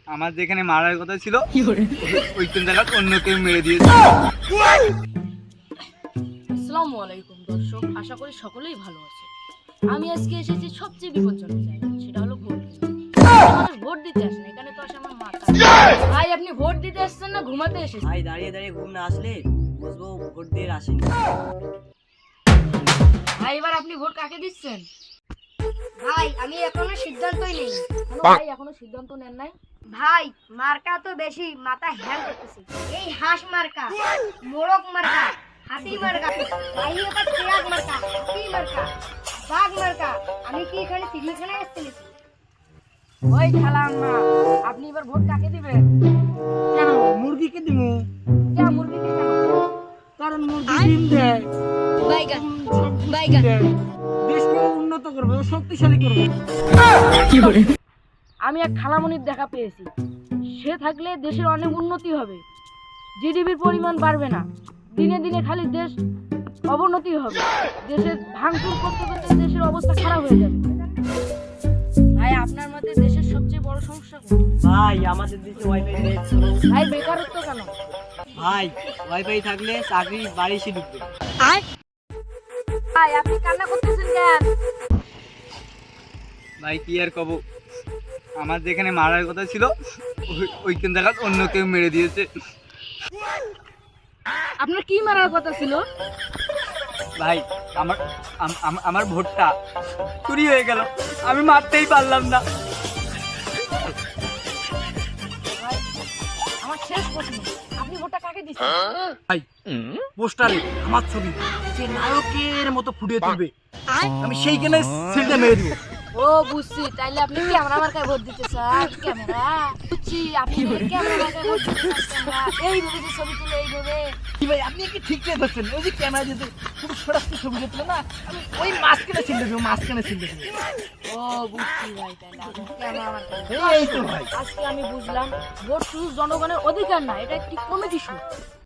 আমার যেখানে মারার কথা ছিল ওইখান জায়গা অন্য কেউ মেরে দিয়েছে। আসসালামু আলাইকুম দর্শক, আশা করি সকলেই ভালো আছে। আমি আজকে এসেছি সবচেয়ে বিপজ্জনক জায়গায়, সেটা হলো ভোট কেন্দ্র। মানুষ ভোট দিতে আসেন, এখানে তো আসে আমার মাথা। ভাই আপনি ভোট দিতে আসছেন না ঘুমাতে এসেছেন? ভাই দাঁড়িয়ে দাঁড়িয়ে ঘুম না আসলে বুঝবো ভোট দিয়ে আসেনি। ভাই এবার আপনি ভোট কাকে দিচ্ছেন? ভাই আমি এখনো সিদ্ধান্তই নেই। কেন ভাই এখনো সিদ্ধান্ত নেন নাই? ভাই মার্কা তো বেশি মাথা হ্যাং করতেছে। এই হাঁস মার্কা, মোরগ মার্কা, হাতি মার্কা, ভাই এবার পেঁয়াজ মার্কা, হাতি মার্কা, বাঘ মার্কা। আমি কি এখানে চিড়িয়াখানায় আসছি নাকি? ওই খেলাম না, আপনি এবার ভোট কাকে দিবেন? কেন মুরগিকে দিব? কে মুরগিকে কেন? কারণ মুরগি ডিম দেয়, বাইগান সব কিছু বাইগান। দেয়। দেশকে উন্নত করবে, শক্তিশালী করবে। আমি এক খালামণির দেখা পেয়েছি, সে থাকলে দেশের অনেক উন্নতি হবে, জিডিপির পরিমাণ বাড়বে না, দিনে দিনে খালি দেশ অবনতি হবে, দেশের ভাঙচুর করতে করতে দেশের অবস্থা খারাপ হয়ে যাবে। ভাই আপনার মতে দেশের সবচেয়ে বড় সমস্যা কোনটা? ভাই আমাদের দেশে ওয়াইফাই নেই। ভাই বেকারত্ব কেন? ভাই ওয়াইফাই থাকলে চাকরি বাড়ি এসে ঢুকবে। ভাই আপনি কান্না করতেছেন কেন? ভাই কি আর কব, আমার যেখানে মারার কথা ছিল ওইখান জায়গা অন্য কেউ মেরে দিয়েছে। আপনার কি মারার কথা ছিল? ভাই আমার আমার ভোটটা চুরি হয়ে গেল, আমি মারতেই পারলাম না। ভাই আমার শেষ প্রশ্ন, আপনি ভোটটা কাকে দিচ্ছেন? ভাই পোস্টারে আমার ছবি যে নায়কের মতো ফুটিয়ে তুলবে, আমি সেইখানে সিলটা মেরে দিব। ও বুঝছি, তাইলে আপনি ক্যামেরা মার্কায় ভোট দিতে চান। ক্যামেরা বুঝছি, আপনি ক্যামেরা মার্কায় ভোট দিতে চান। এইভাবে যে ছবি তুলে এইভাবে। কি ভাই আপনি কি ঠিক করে ধরছেন? ওই যে ক্যামেরা দিতে খুব সরাসরি ছবি দিচ্ছিল না, আমি ওই মাঝখানে সিলটা দিব, মাঝখানে সিলটা দিব। ও বুঝছি ভাই, তাইলে আপনি ক্যামেরা মার্কায়। এই তো ভাই। আজকে আমি বুঝলাম ভোট শুধু জনগণের অধিকার না, এটা একটি কমিটি শো।